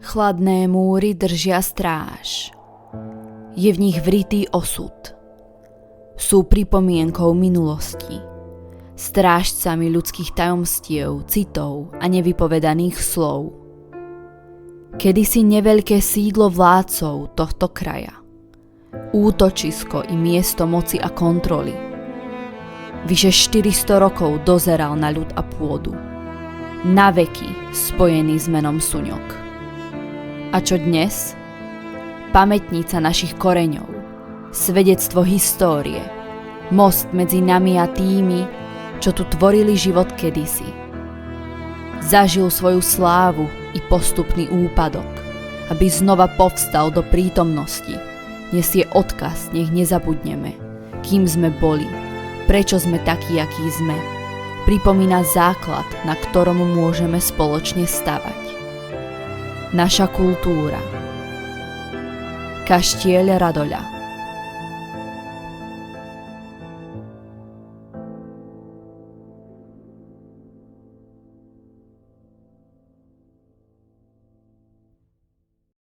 Chladné múry držia stráž. Je v nich vrytý osud. Sú pripomienkou minulosti, strážcami ľudských tajomstiev, citov a nevypovedaných slov. Kedysi neveľké sídlo vládcov tohto kraja, útočisko i miesto moci a kontroly. Vyše 400 rokov dozeral na ľud a pôdu, naveky spojený s menom Suňok. A čo dnes? Pamätnica našich koreňov, svedectvo histórie, most medzi nami a tými, čo tu tvorili život kedysi. Zažil svoju slávu i postupný úpadok, aby znova povstal do prítomnosti. Nesie odkaz, nech nezabudneme, kým sme boli, prečo sme takí, akí sme. Pripomína základ, na ktorom môžeme spoločne stavať. Naša kultúra. Kaštieľ Radoľa.